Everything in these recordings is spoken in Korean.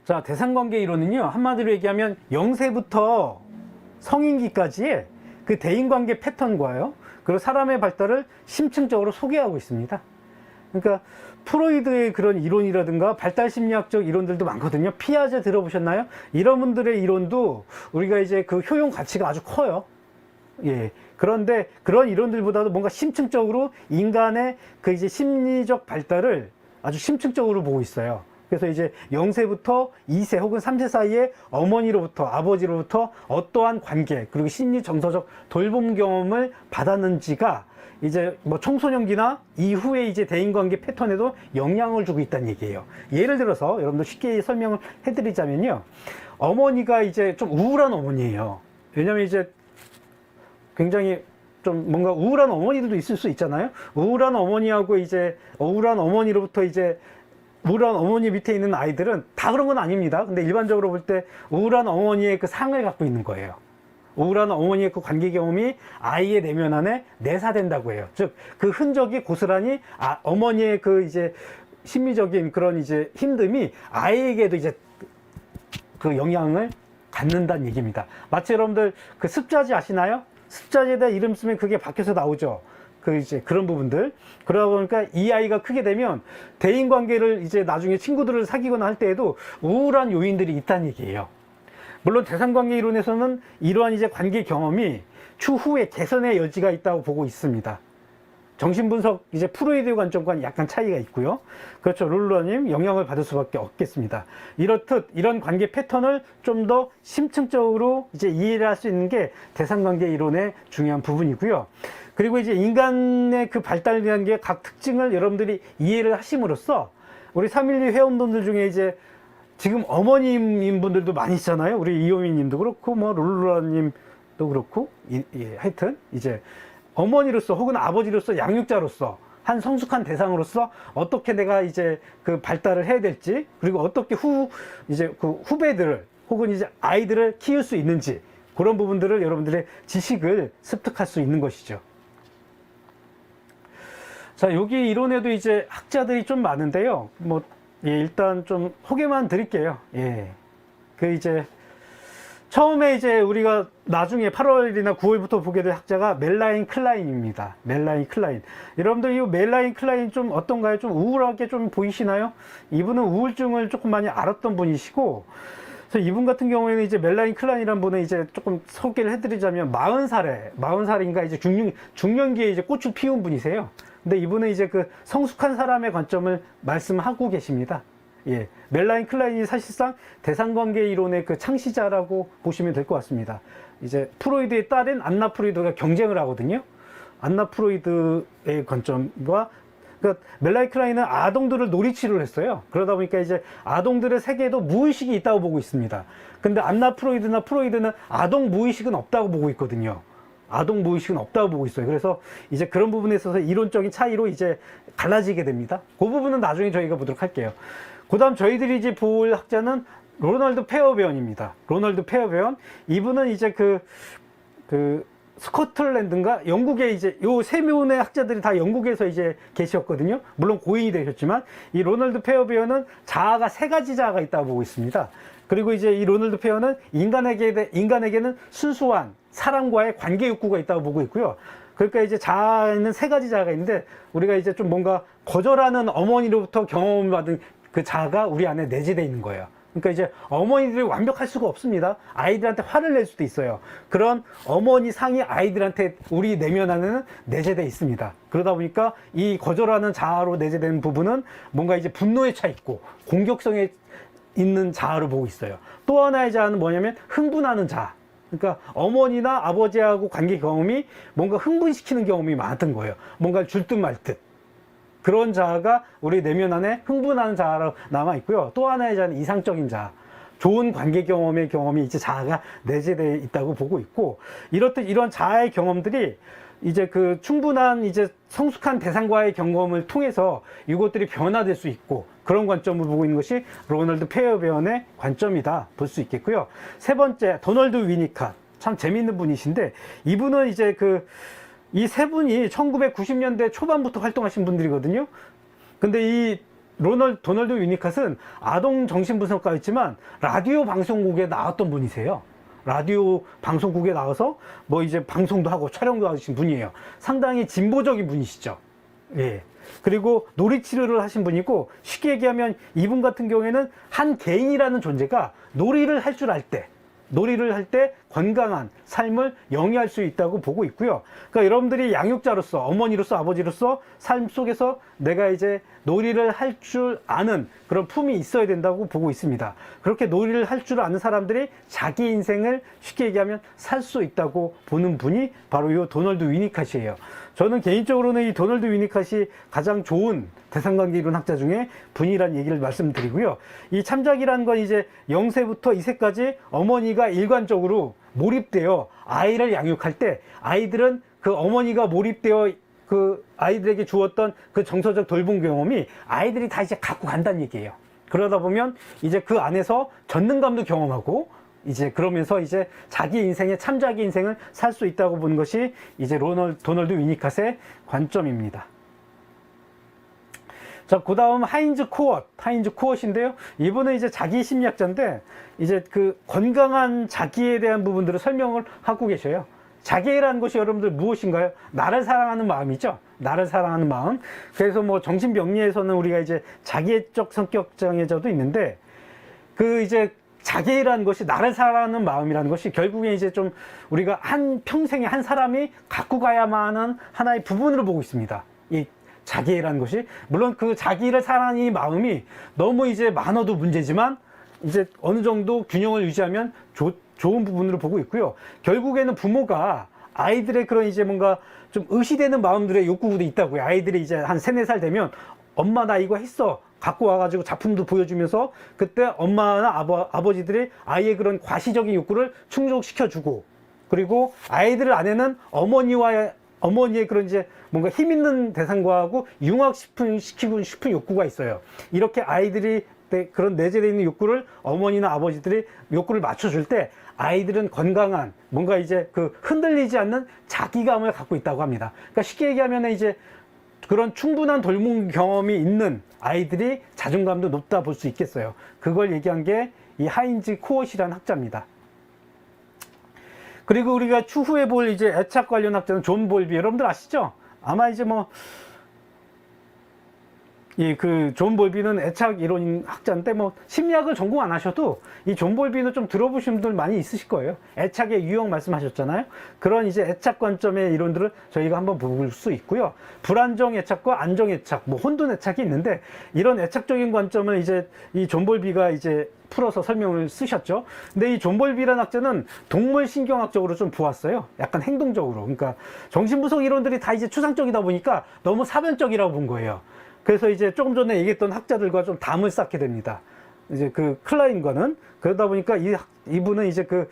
자, 대상관계 이론은요, 한마디로 얘기하면 0세부터 성인기까지의 그 대인관계 패턴과요, 그리고 사람의 발달을 심층적으로 소개하고 있습니다. 그러니까 프로이드의 그런 이론이라든가 발달 심리학적 이론들도 많거든요. 피아제 들어보셨나요? 이런 분들의 이론도 우리가 이제 그 효용 가치가 아주 커요. 예. 그런데 그런 이론들보다도 뭔가 심층적으로 인간의 그 이제 심리적 발달을 아주 심층적으로 보고 있어요. 그래서 이제 0세부터 2세 혹은 3세 사이에 어머니로부터 아버지로부터 어떠한 관계 그리고 심리 정서적 돌봄 경험을 받았는지가 이제 뭐 청소년기나 이후에 이제 대인관계 패턴에도 영향을 주고 있다는 얘기예요. 예를 들어서 여러분들 쉽게 설명을 해드리자면요, 어머니가 이제 좀 우울한 어머니예요. 왜냐면 이제 굉장히 좀 뭔가 우울한 어머니들도 있을 수 있잖아요. 우울한 어머니하고 이제 우울한 어머니로부터 이제 우울한 어머니 밑에 있는 아이들은 다 그런 건 아닙니다. 근데 일반적으로 볼 때 우울한 어머니의 그 상을 갖고 있는 거예요. 우울한 어머니의 그 관계 경험이 아이의 내면 안에 내사된다고 해요. 즉, 그 흔적이 고스란히 어머니의 그 이제 심리적인 그런 이제 힘듦이 아이에게도 이제 그 영향을 갖는다는 얘기입니다. 마치 여러분들 그 습자지 아시나요? 습자지에다 이름 쓰면 그게 밖에서 나오죠. 그 이제 그런 부분들. 그러다 보니까 이 아이가 크게 되면 대인 관계를 이제 나중에 친구들을 사귀거나 할 때에도 우울한 요인들이 있다는 얘기예요. 물론 대상관계 이론에서는 이러한 이제 관계 경험이 추후에 개선의 여지가 있다고 보고 있습니다. 정신분석 이제 프로이드 관점과는 약간 차이가 있고요. 그렇죠. 룰러님 영향을 받을 수밖에 없겠습니다. 이렇듯 이런 관계 패턴을 좀 더 심층적으로 이제 이해를 할 수 있는 게 대상관계 이론의 중요한 부분이고요. 그리고 이제 인간의 그 발달이라는 게 각 특징을 여러분들이 이해를 하심으로써 우리 312 회원분들 중에 이제 지금 어머님인 분들도 많이 있잖아요. 우리 이호민 님도 그렇고, 뭐, 룰루라 님도 그렇고, 하여튼, 이제, 어머니로서 혹은 아버지로서 양육자로서 한 성숙한 대상으로서 어떻게 내가 이제 그 발달을 해야 될지, 그리고 어떻게 이제 그 후배들을 혹은 이제 아이들을 키울 수 있는지, 그런 부분들을 여러분들의 지식을 습득할 수 있는 것이죠. 자, 여기 이론에도 이제 학자들이 좀 많은데요. 뭐, 예, 일단 좀 소개만 드릴게요. 예. 그 이제, 처음에 이제 우리가 나중에 8월이나 9월부터 보게 될 학자가 멜라인 클라인입니다. 멜라인 클라인. 여러분들 이 멜라인 클라인 좀 어떤가요? 좀 우울하게 좀 보이시나요? 이분은 우울증을 조금 많이 앓았던 분이시고, 그래서 이분 같은 경우에는 이제 멜라인 클라인이라는 분은 이제 조금 소개를 해드리자면 40살인가 이제 중년기에 이제 꽃을 피운 분이세요. 근데 이분은 이제 그 성숙한 사람의 관점을 말씀하고 계십니다. 예. 멜라인 클라인이 사실상 대상관계 이론의 그 창시자라고 보시면 될 것 같습니다. 이제 프로이드의 딸인 안나 프로이드가 경쟁을 하거든요. 안나 프로이드의 관점과, 그러니까 멜라인 클라인은 아동들을 놀이치료를 했어요. 그러다 보니까 이제 아동들의 세계에도 무의식이 있다고 보고 있습니다. 근데 안나 프로이드는 아동 무의식은 없다고 보고 있거든요. 아동 무의식은 없다고 보고 있어요. 그래서 이제 그런 부분에 있어서 이론적인 차이로 이제 갈라지게 됩니다. 그 부분은 나중에 저희가 보도록 할게요. 그 다음 저희들이 이제 볼 학자는 로널드 페어베언입니다. 로널드 페어베언. 이분은 이제 스코틀랜드인가? 영국에 이제 요 세 명의 학자들이 다 영국에서 이제 계셨거든요. 물론 고인이 되셨지만 이 로널드 페어베언은 자아가 세 가지 자아가 있다고 보고 있습니다. 그리고 이제 이 로널드 페어는 인간에게는 순수한 사람과의 관계 욕구가 있다고 보고 있고요. 그러니까 이제 자아에는 세 가지 자아가 있는데 우리가 이제 좀 뭔가 거절하는 어머니로부터 경험받은 그 자아가 우리 안에 내재되어 있는 거예요. 그러니까 이제 어머니들이 완벽할 수가 없습니다. 아이들한테 화를 낼 수도 있어요. 그런 어머니 상이 아이들한테 우리 내면 안에는 내재되어 있습니다. 그러다 보니까 이 거절하는 자아로 내재된 부분은 뭔가 이제 분노에 차 있고 공격성에 있는 자아로 보고 있어요. 또 하나의 자아는 뭐냐면 흥분하는 자아. 그러니까 어머니나 아버지하고 관계 경험이 뭔가 흥분시키는 경험이 많았던 거예요. 뭔가 줄 듯 말 듯. 그런 자아가 우리 내면 안에 흥분하는 자아로 남아있고요. 또 하나의 자아는 이상적인 자아. 좋은 관계 경험이 이제 자아가 내재되어 있다고 보고 있고, 이렇듯 이런 자아의 경험들이 이제 그 충분한 이제 성숙한 대상과의 경험을 통해서 이것들이 변화될 수 있고, 그런 관점을 보고 있는 것이 로널드 페어베언의 관점이다 볼 수 있겠고요. 세 번째, 도널드 위니캇. 참 재미있는 분이신데, 이분은 이제 이 세 분이 1990년대 초반부터 활동하신 분들이거든요. 근데 이 도널드 위니캇은 아동 정신분석가였지만 라디오 방송국에 나왔던 분이세요. 라디오 방송국에 나와서 뭐 이제 방송도 하고 촬영도 하신 분이에요. 상당히 진보적인 분이시죠. 예. 그리고 놀이치료를 하신 분이고, 쉽게 얘기하면 이분 같은 경우에는 한 개인이라는 존재가 놀이를 할 때 건강한 삶을 영위할 수 있다고 보고 있고요. 그러니까 여러분들이 양육자로서, 어머니로서, 아버지로서 삶 속에서 내가 이제 놀이를 할 줄 아는 그런 품이 있어야 된다고 보고 있습니다. 그렇게 놀이를 할 줄 아는 사람들이 자기 인생을 쉽게 얘기하면 살 수 있다고 보는 분이 바로 이 도널드 위니캇이에요. 저는 개인적으로는 이 도널드 위니캇이 가장 좋은 대상관계 이론 학자 중에 분이라는 얘기를 말씀드리고요. 이 참작이라는 건 이제 0세부터 2세까지 어머니가 일관적으로 몰입되어 아이를 양육할 때, 아이들은 그 어머니가 몰입되어 그 아이들에게 주었던 그 정서적 돌봄 경험이 아이들이 다 이제 갖고 간다는 얘기예요. 그러다 보면 이제 그 안에서 전능감도 경험하고, 이제 그러면서 이제 자기 인생의 참자기 인생을 살 수 있다고 보는 것이 이제 도널드 위니캇의 관점입니다. 자, 그 다음 하인즈 코엇인데요. 이분은 이제 자기 심리학자인데, 이제 그 건강한 자기에 대한 부분들을 설명을 하고 계셔요. 자기애라는 것이 여러분들 무엇인가요? 나를 사랑하는 마음이죠. 나를 사랑하는 마음. 그래서 뭐 정신병리에서는 우리가 이제 자기애적 성격 장애자도 있는데, 그 이제 자기애라는 것이, 나를 사랑하는 마음이라는 것이 결국에 이제 좀 우리가 한 평생에 한 사람이 갖고 가야만 하는 하나의 부분으로 보고 있습니다. 이 자기애라는 것이. 물론 그 자기를 사랑하는 이 마음이 너무 이제 많아도 문제지만, 이제 어느 정도 균형을 유지하면 좋은 부분으로 보고 있고요. 결국에는 부모가 아이들의 그런 이제 뭔가 좀 의시되는 마음들의 욕구도 있다고요. 아이들이 이제 한 3, 4살 되면, 엄마 나 이거 했어, 갖고 와가지고 작품도 보여주면서, 그때 엄마나 아버지들이 아이의 그런 과시적인 욕구를 충족시켜주고, 그리고 아이들 안에는 어머니의 그런 이제 뭔가 힘 있는 대상과하고 융합시키고 싶은 욕구가 있어요. 이렇게 아이들이 그런 내재되어 있는 욕구를 어머니나 아버지들이 욕구를 맞춰줄 때, 아이들은 건강한 뭔가 이제 그 흔들리지 않는 자기감을 갖고 있다고 합니다. 그러니까 쉽게 얘기하면 이제 그런 충분한 돌봄 경험이 있는 아이들이 자존감도 높다 볼 수 있겠어요. 그걸 얘기한 게 이 하인즈 코엇이라는 학자입니다. 그리고 우리가 추후에 볼 이제 애착 관련 학자는 존 볼비, 여러분들 아시죠? 아마 이제 뭐 그 존 볼비는 애착 이론 학자인데, 뭐 심리학을 전공 안 하셔도 이 존 볼비는 좀 들어보신 분들 많이 있으실 거예요. 애착의 유형 말씀하셨잖아요. 그런 이제 애착 관점의 이론들을 저희가 한번 볼 수 있고요. 불안정 애착과 안정 애착, 뭐 혼돈 애착이 있는데, 이런 애착적인 관점을 이제 이 존 볼비가 이제 풀어서 설명을 쓰셨죠. 근데 이 존 볼비라는 학자는 동물 신경학적으로 좀 보았어요. 약간 행동적으로. 그러니까 정신분석 이론들이 다 이제 추상적이다 보니까 너무 사변적이라고 본 거예요. 그래서 이제 조금 전에 얘기했던 학자들과 좀 담을 쌓게 됩니다. 이제 그 클라인과는. 그러다 보니까 이분은 이제 그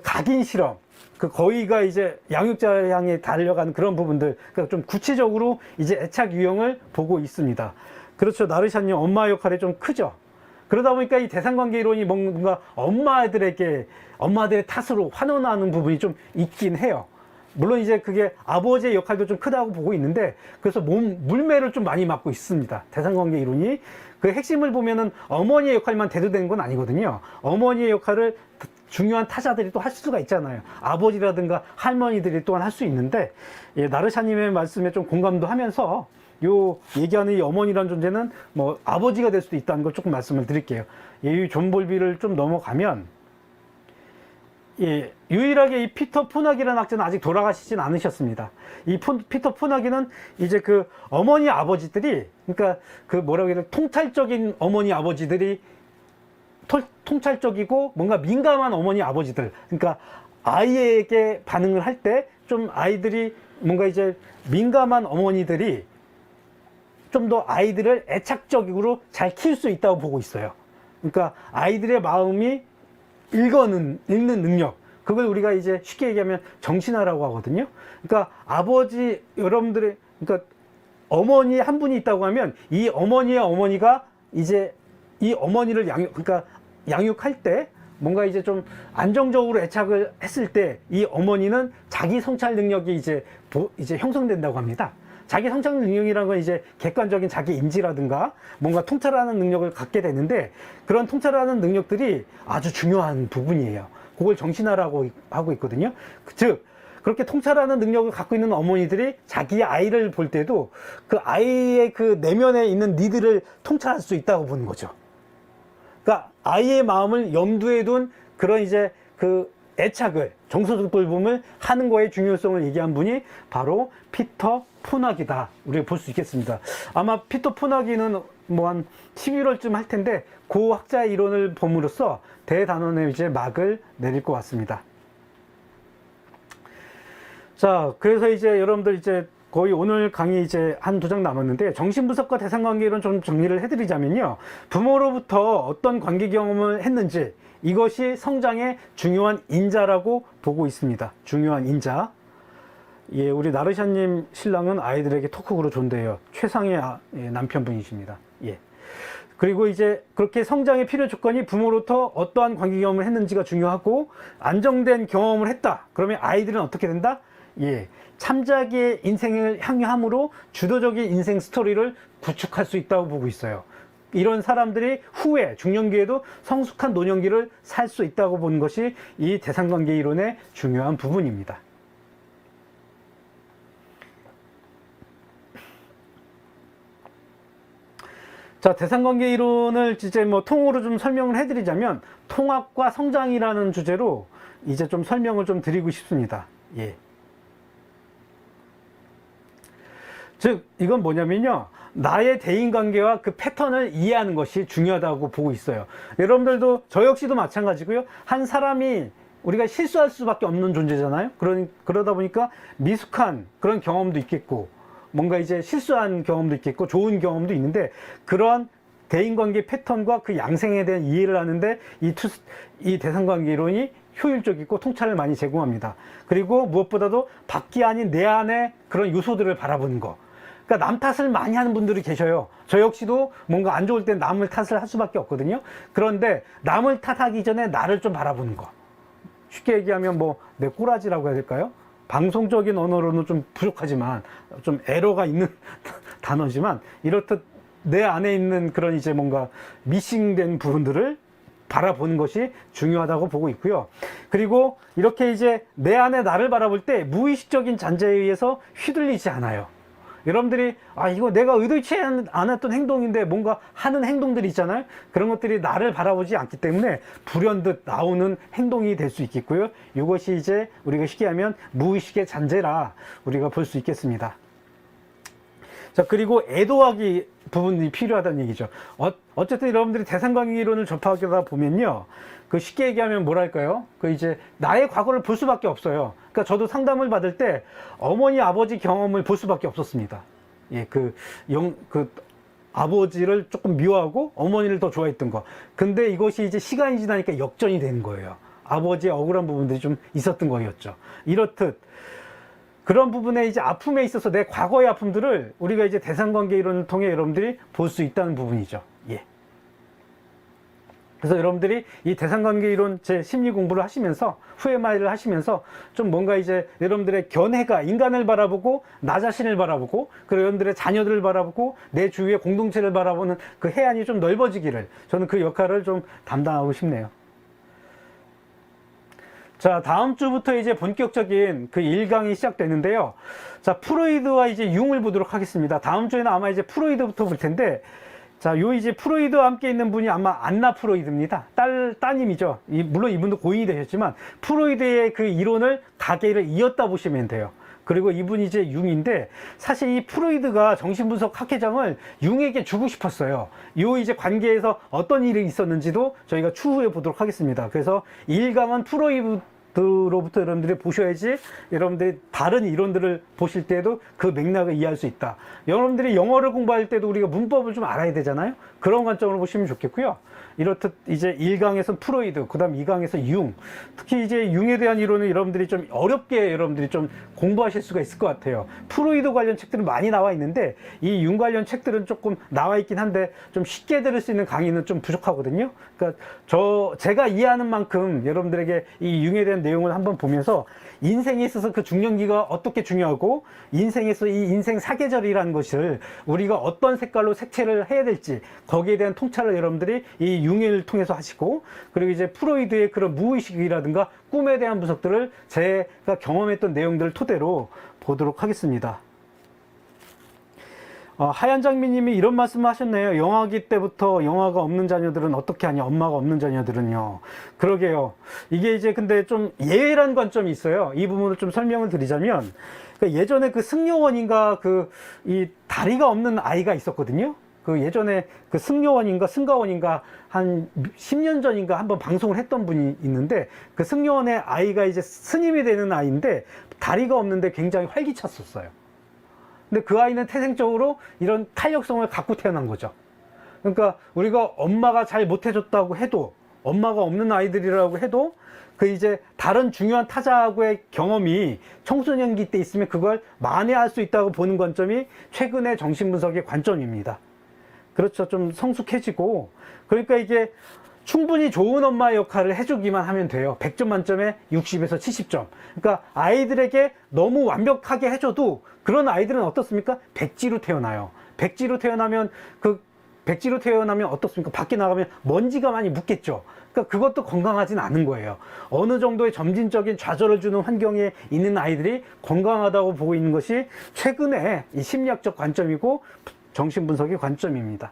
각인 실험, 그 거의가 이제 양육자 향해 달려가는 그런 부분들, 그러니까 좀 구체적으로 이제 애착 유형을 보고 있습니다. 그렇죠. 나르샤님 엄마 역할이 좀 크죠. 그러다 보니까 이 대상관계 이론이 뭔가 엄마들의 탓으로 환원하는 부분이 좀 있긴 해요. 물론 이제 그게 아버지의 역할도 좀 크다고 보고 있는데, 그래서 물매를 좀 많이 맡고 있습니다. 대상관계 이론이. 그 핵심을 보면은 어머니의 역할만 대두되는 건 아니거든요. 어머니의 역할을 중요한 타자들이 또 할 수가 있잖아요. 아버지라든가 할머니들이 또한 할 수 있는데, 예, 나르샤님의 말씀에 좀 공감도 하면서 요 얘기하는 이 어머니라는 존재는 뭐 아버지가 될 수도 있다는 걸 조금 말씀을 드릴게요. 이 존 볼비를 좀 넘어가면, 예, 유일하게 이 피터 푸나기라는 학자는 아직 돌아가시진 않으셨습니다. 이 피터 푸나기는 이제 그 어머니 아버지들이, 그러니까 그 뭐라고 해야 되나, 통찰적인 어머니 아버지들이, 통찰적이고 뭔가 민감한 어머니 아버지들, 그러니까 아이에게 반응을 할 때 좀 아이들이 뭔가 이제 민감한 어머니들이 좀 더 아이들을 애착적으로 잘 키울 수 있다고 보고 있어요. 그러니까 아이들의 마음이 읽는 능력, 그걸 우리가 이제 쉽게 얘기하면 정신화라고 하거든요. 그러니까 아버지, 여러분들의, 그러니까 어머니 한 분이 있다고 하면 이 어머니의 어머니가 이제 이 어머니를 그러니까 양육할 때 뭔가 이제 좀 안정적으로 애착을 했을 때 이 어머니는 자기 성찰 능력이 이제 형성된다고 합니다. 자기 성찰 능력이라는 건 이제 객관적인 자기 인지라든가 뭔가 통찰하는 능력을 갖게 되는데, 그런 통찰하는 능력들이 아주 중요한 부분이에요. 그걸 정신화라고 하고 있거든요. 즉, 그렇게 통찰하는 능력을 갖고 있는 어머니들이 자기 아이를 볼 때도 그 아이의 그 내면에 있는 니들을 통찰할 수 있다고 보는 거죠. 그러니까 아이의 마음을 염두에 둔 그런 이제 그 애착을, 정서적 돌봄을 하는 거의 중요성을 얘기한 분이 바로 피터 포나기다, 우리가 볼 수 있겠습니다. 아마 피터 포나기는 뭐 한 11월쯤 할 텐데, 그 학자의 이론을 봄으로써 대단원의 이제 막을 내릴 것 같습니다. 자, 그래서 이제 여러분들 이제 거의 오늘 강의 이제 한 두 장 남았는데, 정신분석과 대상관계론 좀 정리를 해드리자면요, 부모로부터 어떤 관계 경험을 했는지, 이것이 성장의 중요한 인자라고 보고 있습니다. 중요한 인자. 예, 우리 나르샤님 신랑은 아이들에게 토크로 존대해요. 최상의 남편분이십니다. 예. 그리고 이제 그렇게 성장의 필요 조건이 부모로부터 어떠한 관계 경험을 했는지가 중요하고, 안정된 경험을 했다. 그러면 아이들은 어떻게 된다? 예. 참자기의 인생을 향유함으로 주도적인 인생 스토리를 구축할 수 있다고 보고 있어요. 이런 사람들이 후에 중년기에도 성숙한 노년기를 살 수 있다고 보는 것이 이 대상관계 이론의 중요한 부분입니다. 자, 대상관계 이론을 이제 뭐 통으로 좀 설명을 해드리자면, 통합과 성장이라는 주제로 이제 좀 설명을 좀 드리고 싶습니다. 예. 즉, 이건 뭐냐면요, 나의 대인관계와 그 패턴을 이해하는 것이 중요하다고 보고 있어요. 여러분들도, 저 역시도 마찬가지고요. 한 사람이, 우리가 실수할 수밖에 없는 존재잖아요. 그러다 보니까 미숙한 그런 경험도 있겠고, 뭔가 이제 실수한 경험도 있겠고, 좋은 경험도 있는데, 그러한 대인관계 패턴과 그 양생에 대한 이해를 하는데 이 대상관계 이론이 효율적이고 통찰을 많이 제공합니다. 그리고 무엇보다도 밖이 아닌 내 안에 그런 요소들을 바라보는 거. 그러니까 남 탓을 많이 하는 분들이 계셔요. 저 역시도 뭔가 안 좋을 땐 남을 탓을 할 수밖에 없거든요. 그런데 남을 탓하기 전에 나를 좀 바라보는 거. 쉽게 얘기하면 뭐 내 꼬라지라고 해야 될까요? 방송적인 언어로는 좀 부족하지만, 좀 에러가 있는 단어지만, 이렇듯 내 안에 있는 그런 이제 뭔가 미싱된 부분들을 바라보는 것이 중요하다고 보고 있고요. 그리고 이렇게 이제 내 안에 나를 바라볼 때 무의식적인 잔재에 의해서 휘둘리지 않아요. 여러분들이 이거 내가 의도치 않았던 행동인데 뭔가 하는 행동들이 있잖아요. 그런 것들이 나를 바라보지 않기 때문에 불현듯 나오는 행동이 될 수 있겠고요. 이것이 이제 우리가 쉽게 하면 무의식의 잔재라 우리가 볼 수 있겠습니다. 자, 그리고 애도하기 부분이 필요하다는 얘기죠. 어쨌든 여러분들이 대상관계 이론을 접하다 보면요, 그 쉽게 얘기하면 뭐랄까요? 그 이제 나의 과거를 볼 수밖에 없어요. 그러니까 저도 상담을 받을 때 어머니 아버지 경험을 볼 수밖에 없었습니다. 예, 그 아버지를 조금 미워하고 어머니를 더 좋아했던 거. 근데 이것이 이제 시간이 지나니까 역전이 되는 거예요. 아버지의 억울한 부분들이 좀 있었던 거였죠. 이렇듯 그런 부분에 이제 아픔에 있어서 내 과거의 아픔들을 우리가 이제 대상관계 이론을 통해 여러분들이 볼 수 있다는 부분이죠. 예. 그래서 여러분들이 이 대상관계 이론 제 심리 공부를 하시면서, 후에마이를 하시면서 좀 뭔가 이제 여러분들의 견해가 인간을 바라보고 나 자신을 바라보고, 그리고 여러분들의 자녀들을 바라보고 내 주위의 공동체를 바라보는 그 해안이 좀 넓어지기를, 저는 그 역할을 좀 담당하고 싶네요. 자, 다음 주부터 이제 본격적인 그 1강이 시작되는데요. 자, 프로이드와 이제 융을 보도록 하겠습니다. 다음 주에는 아마 이제 프로이드부터 볼 텐데, 자, 요 이제 프로이드와 함께 있는 분이 아마 안나 프로이드입니다. 따님이죠. 물론 이분도 고인이 되셨지만, 프로이드의 그 이론을 가계를 이었다 보시면 돼요. 그리고 이분이 이제 융인데, 사실 이 프로이드가 정신분석 학회장을 융에게 주고 싶었어요. 요 이제 관계에서 어떤 일이 있었는지도 저희가 추후에 보도록 하겠습니다. 그래서 1강은 프로이드로부터 여러분들이 보셔야지 여러분들이 다른 이론들을 보실 때도 그 맥락을 이해할 수 있다. 여러분들이 영어를 공부할 때도 우리가 문법을 좀 알아야 되잖아요. 그런 관점으로 보시면 좋겠고요. 이렇듯 이제 1강에서 프로이드, 그 다음 2강에서 융. 특히 이제 융에 대한 이론은 여러분들이 좀 어렵게 여러분들이 좀 공부하실 수가 있을 것 같아요. 프로이드 관련 책들은 많이 나와 있는데 이 융 관련 책들은 조금 나와 있긴 한데 좀 쉽게 들을 수 있는 강의는 좀 부족하거든요. 그러니까 제가 이해하는 만큼 여러분들에게 이 융에 대한 내용을 한번 보면서 인생에 있어서 그 중년기가 어떻게 중요하고 인생에서 이 인생 사계절이라는 것을 우리가 어떤 색깔로 색채를 해야 될지 거기에 대한 통찰을 여러분들이 이 융을 통해서 하시고, 그리고 이제 프로이드의 그런 무의식이라든가 꿈에 대한 분석들을 제가 경험했던 내용들을 토대로 보도록 하겠습니다. 하얀장미님이 이런 말씀을 하셨네요. 영아기 때부터 영아가 없는 자녀들은 어떻게 하냐, 엄마가 없는 자녀들은요. 그러게요. 이게 이제 근데 좀 예외라는 관점이 있어요. 이 부분을 좀 설명을 드리자면, 그러니까 예전에 그 승려원인가 이 다리가 없는 아이가 있었거든요. 그 예전에 그 승려원인가 승가원인가 한 10년 전인가 한번 방송을 했던 분이 있는데, 그 승려원의 아이가 이제 스님이 되는 아이인데 다리가 없는데 굉장히 활기찼었어요. 근데 그 아이는 태생적으로 이런 탄력성을 갖고 태어난 거죠. 그러니까 우리가 엄마가 잘 못해줬다고 해도, 엄마가 없는 아이들이라고 해도 그 이제 다른 중요한 타자하고의 경험이 청소년기 때 있으면 그걸 만회할 수 있다고 보는 관점이 최근의 정신분석의 관점입니다. 그렇죠. 좀 성숙해지고, 그러니까 이게 충분히 좋은 엄마의 역할을 해주기만 하면 돼요. 100점 만점에 60에서 70점. 그러니까 아이들에게 너무 완벽하게 해줘도 그런 아이들은 어떻습니까? 백지로 태어나요. 백지로 태어나면 어떻습니까? 밖에 나가면 먼지가 많이 묻겠죠. 그러니까 그것도 건강하진 않은 거예요. 어느 정도의 점진적인 좌절을 주는 환경에 있는 아이들이 건강하다고 보고 있는 것이 최근의 이 심리학적 관점이고 정신분석의 관점입니다.